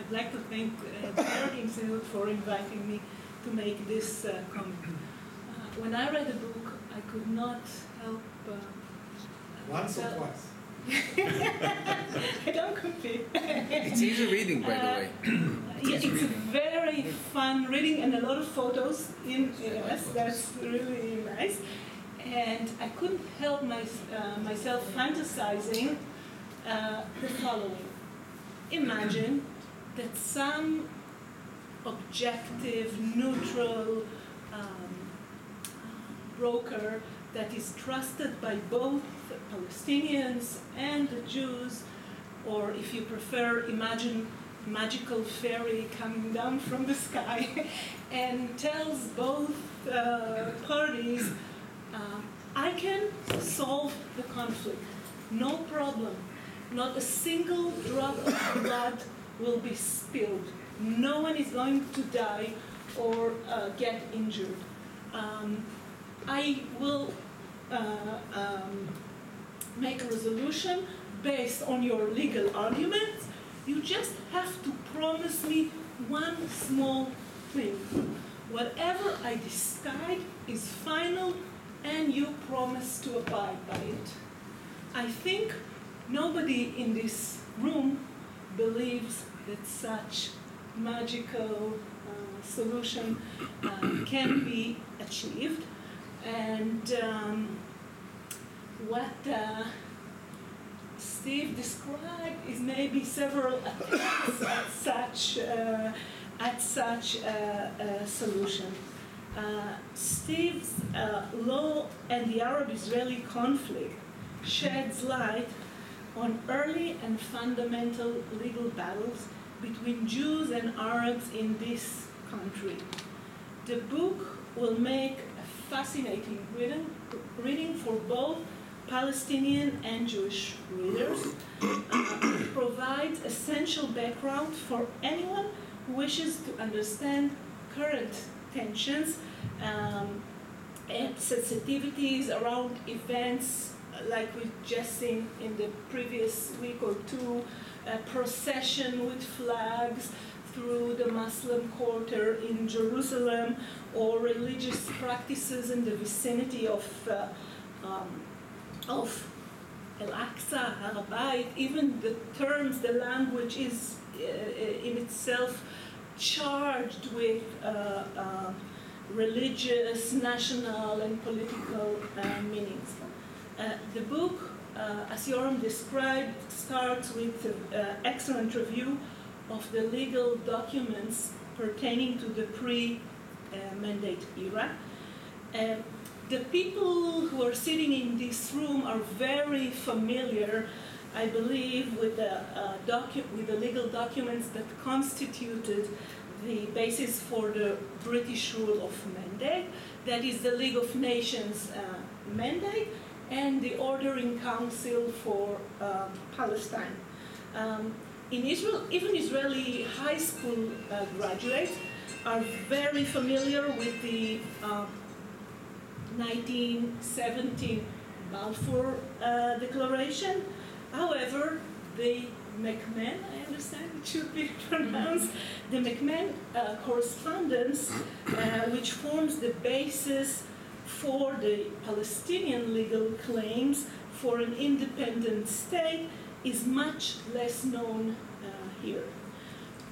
I'd like to thank the Institute for inviting me to make this comment. When I read the book, I could not help... Once or twice? I don't compete. It's easy reading, by the way. It's a very fun reading and a lot of photos in yes, that's really nice. And I couldn't help myself fantasizing the following. Imagine that some objective, neutral broker that is trusted by both Palestinians and the Jews, or if you prefer, imagine magical fairy coming down from the sky and tells both parties, I can solve the conflict, no problem. Not a single drop of blood will be spilled. No one is going to die or get injured. I will make a resolution based on your legal arguments. You just have to promise me one small thing. Whatever I decide is final, and you promise to abide by it. I think nobody in this room believes that such magical solution can be achieved. And what Steve described is maybe several attempts at such a solution. Steve's law and the Arab-Israeli conflict sheds light on early and fundamental legal battles between Jews and Arabs in this country. The book will make a fascinating reading for both Palestinian and Jewish readers. It provides essential background for anyone who wishes to understand current tensions and sensitivities around events like we've just seen in the previous week or two, a procession with flags through the Muslim quarter in Jerusalem, or religious practices in the vicinity of Al-Aqsa, Har-Bayit. Even the terms, the language is in itself charged with religious, national, and political meanings. The book, as Yoram described, starts with an excellent review of the legal documents pertaining to the pre-mandate era. The people who are sitting in this room are very familiar, I believe, with the legal documents that constituted the basis for the British rule of mandate. That is the League of Nations mandate and the Ordering Council for Palestine. In Israel, even Israeli high school graduates are very familiar with the 1917 Balfour Declaration. However, the McMahon, I understand it should be pronounced, the McMahon correspondence, which forms the basis for the Palestinian legal claims for an independent state, is much less known here.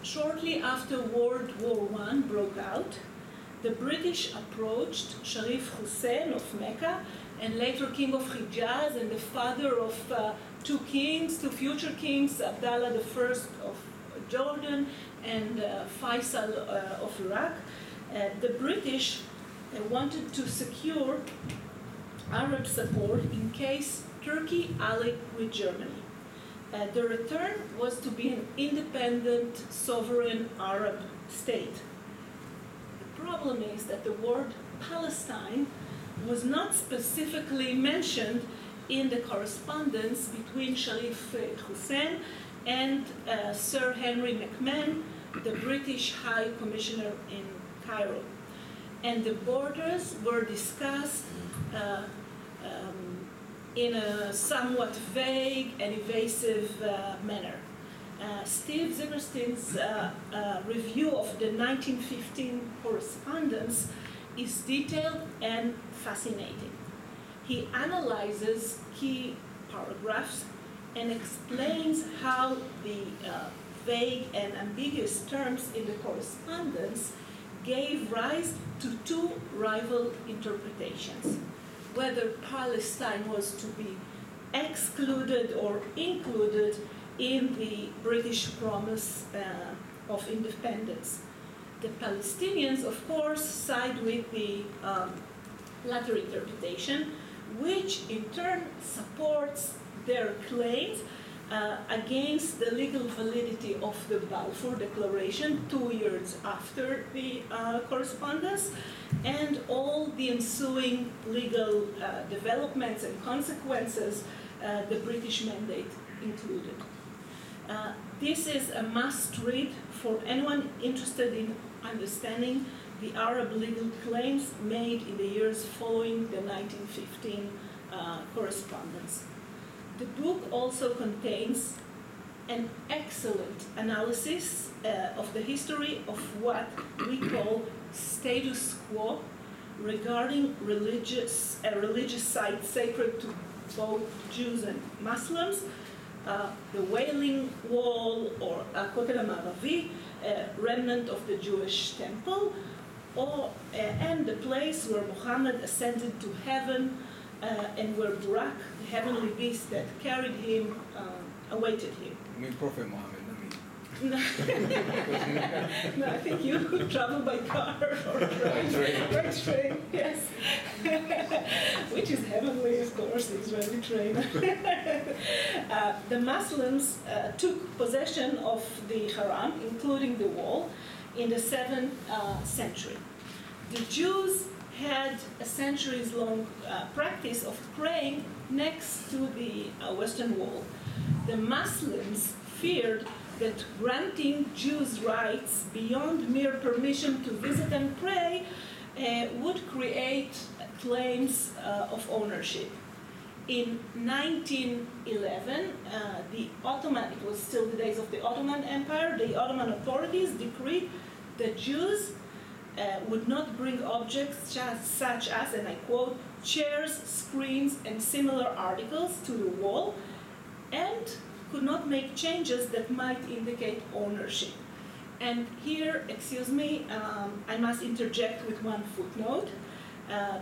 Shortly after World War I broke out, the British approached Sharif Hussein of Mecca, and later king of Hijaz and the father of two future kings, Abdallah I of Jordan and Faisal of Iraq. The British wanted to secure Arab support in case Turkey allied with Germany. The return was to be an independent, sovereign Arab state. The problem is that the word Palestine was not specifically mentioned in the correspondence between Sharif Hussein and Sir Henry McMahon, the British High Commissioner in Cairo. And the borders were discussed in a somewhat vague and evasive manner. Steve ZIPPERSTEIN's review of the 1915 correspondence is detailed and fascinating. He analyzes key paragraphs and explains how the vague and ambiguous terms in the correspondence gave rise to two rival interpretations, whether Palestine was to be excluded or included in the British promise of independence. The Palestinians, of course, side with the latter interpretation, which in turn supports their claims against the legal validity of the Balfour Declaration 2 years after the correspondence and all the ensuing legal developments and consequences the British mandate included. This is a must-read for anyone interested in understanding the Arab legal claims made in the years following the 1915 correspondence. The book also contains an excellent analysis of the history of what we call status quo regarding religious sites sacred to both Jews and Muslims, the Wailing Wall or Kotel HaMa'aravi, remnant of the Jewish temple, and the place where Muhammad ascended to heaven and where Burak, the heavenly beast that carried him, awaited him. I mean Prophet Muhammad, No, I think you could travel by car or train. By train, yes. Which is heavenly, of course, the Israeli train. The Muslims took possession of the Haram, including the wall, in the 7th century. The Jews had a centuries-long practice of praying next to the Western Wall. The Muslims feared that granting Jews rights beyond mere permission to visit and pray would create claims of ownership. In 1911, the Ottoman, it was still the days of the Ottoman Empire, the Ottoman authorities decreed that Jews would not bring objects such as, and I quote, chairs, screens, and similar articles to the wall, and could not make changes that might indicate ownership. And here, excuse me, I must interject with one footnote.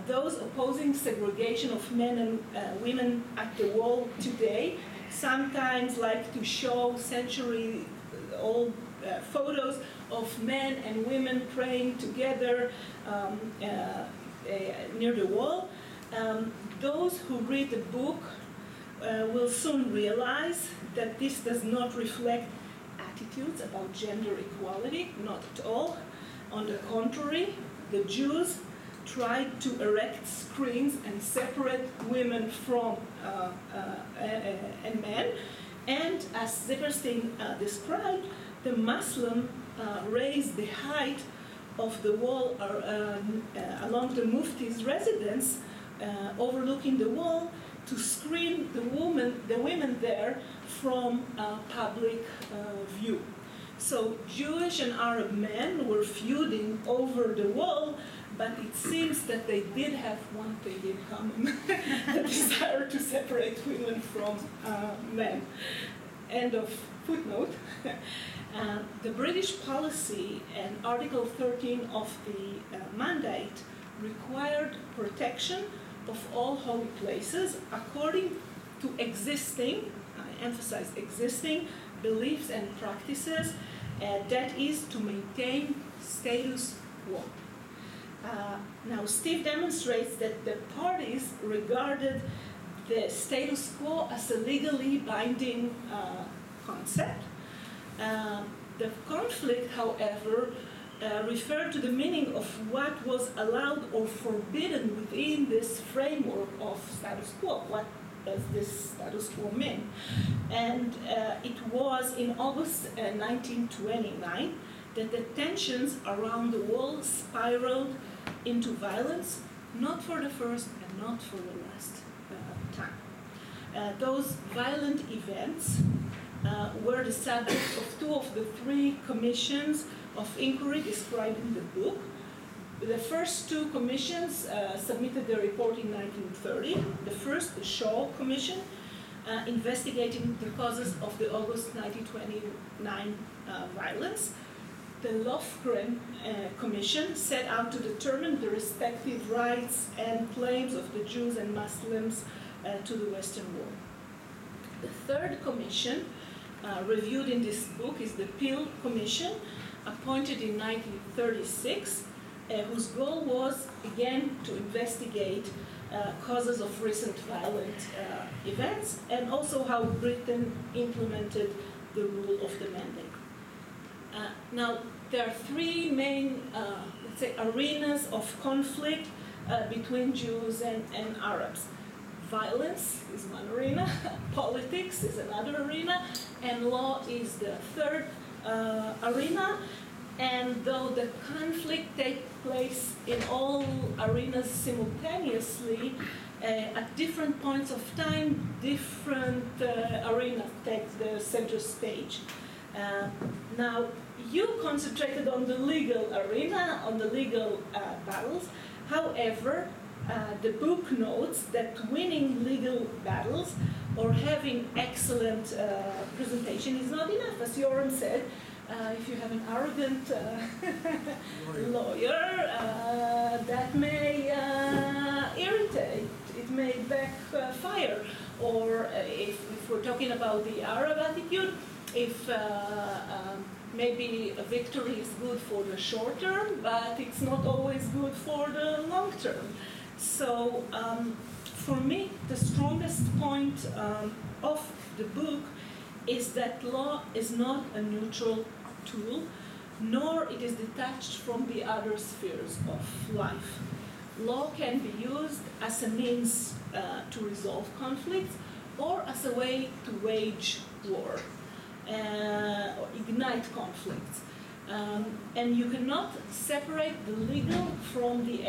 Those opposing segregation of men and women at the wall today sometimes like to show century-old photos of men and women praying together near the wall. Those who read the book will soon realize that this does not reflect attitudes about gender equality, not at all. On the contrary, the Jews tried to erect screens and separate women from and men, and as ZIPPERSTEIN described, the Muslim raised the height of the wall along the Mufti's residence, overlooking the wall, to screen the women there from public view. So Jewish and Arab men were feuding over the wall, but it seems that they did have one thing in common, the desire to separate women from men. End of footnote. The British policy and Article 13 of the mandate required protection of all holy places according to existing, I emphasize existing, beliefs and practices, that is to maintain status quo. Now, Steve demonstrates that the parties regarded the status quo as a legally binding concept. The conflict, however, referred to the meaning of what was allowed or forbidden within this framework of status quo. What does this status quo mean? And it was in August 1929 that the tensions around the wall spiraled into violence, not for the first and not for the last time. Those violent events were the subject of two of the three commissions of inquiry described in the book. The first two commissions submitted their report in 1930. The first, the Shaw Commission, investigating the causes of the August 1929 violence. The Lofgren Commission set out to determine the respective rights and claims of the Jews and Muslims to the Western Wall. The third commission, reviewed in this book, is the Peel Commission, appointed in 1936, whose goal was, again, to investigate causes of recent violent events and also how Britain implemented the rule of the mandate. Now, there are three main, let's say, arenas of conflict between Jews and Arabs. Violence is one arena, politics is another arena, and law is the third arena. And though the conflict takes place in all arenas simultaneously, at different points of time, different arenas take the center stage. Now, you concentrated on the legal arena, on the legal battles. However, the book notes that winning legal battles or having excellent presentation is not enough. As Joran said, if you have an arrogant lawyer, that may irritate, it may backfire. Or if we're talking about the Arab attitude, if maybe a victory is good for the short term, but it's not always good for the long term. So for me, the strongest point of the book is that law is not a neutral tool, nor it is detached from the other spheres of life. Law can be used as a means to resolve conflicts or as a way to wage war or ignite conflicts. And you cannot separate the legal from the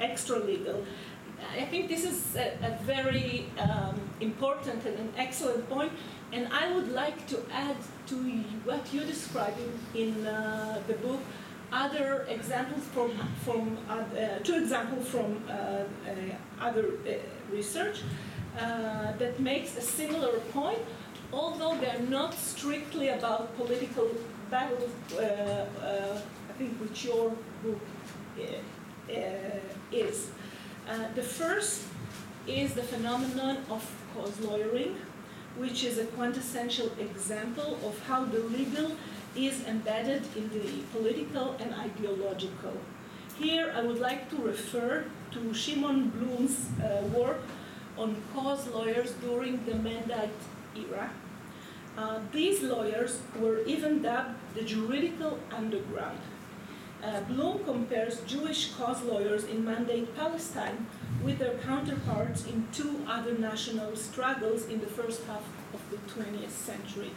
extra-legal. I think this is a very important and an excellent point, and I would like to add to what you described in the book other examples from two examples from other research that makes a similar point, although they're not strictly about political battles, I think which your book is. The first is the phenomenon of cause lawyering, which is a quintessential example of how the legal is embedded in the political and ideological. Here I would like to refer to Shimon Bloom's work on cause lawyers during the Mandate era. These lawyers were even dubbed the juridical underground. Bloom compares Jewish cause lawyers in Mandate Palestine with their counterparts in two other national struggles in the first half of the 20th century,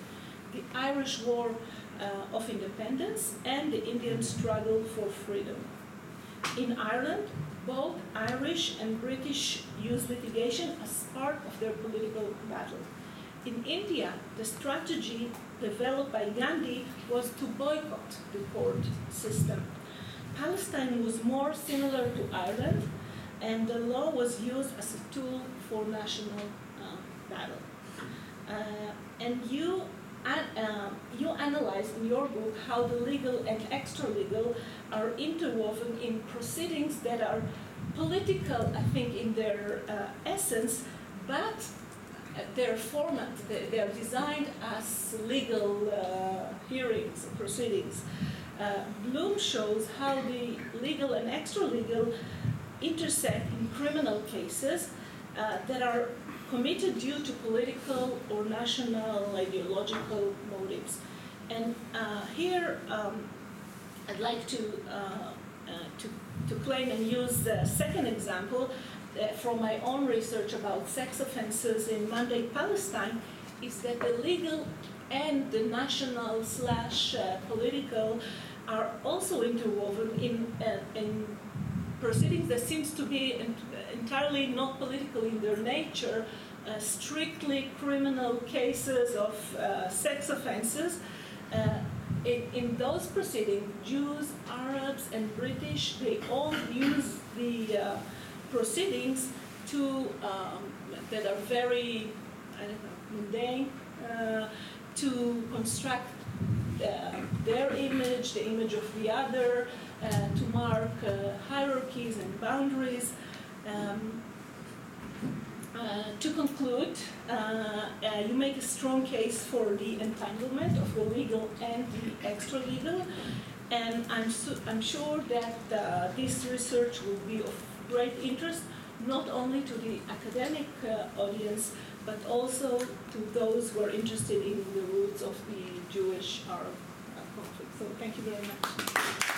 the Irish War of Independence and the Indian struggle for freedom. In Ireland, both Irish and British used litigation as part of their political battle. In India, the strategy developed by Gandhi was to boycott the court system. Palestine was more similar to Ireland, and the law was used as a tool for national battle. And you analyze in your book how the legal and extra-legal are interwoven in proceedings that are political, I think, in their essence, but their format, they are designed as legal hearings, proceedings. Bloom shows how the legal and extra-legal intersect in criminal cases that are committed due to political or national ideological motives. And here I'd like to claim and use the second example from my own research about sex offenses in Mandate Palestine, is that the legal and the national / political are also interwoven in proceedings that seems to be entirely not political in their nature, strictly criminal cases of sex offenses. In those proceedings, Jews, Arabs, and British, they all use the proceedings that are very, I don't know, mundane, to construct their image, the image of the other, to mark hierarchies and boundaries. To conclude, you make a strong case for the entanglement of the legal and the extra-legal, and I'm sure that this research will be of great interest not only to the academic audience, but also to those who are interested in the roots of the Jewish-Arab conflict. So thank you very much.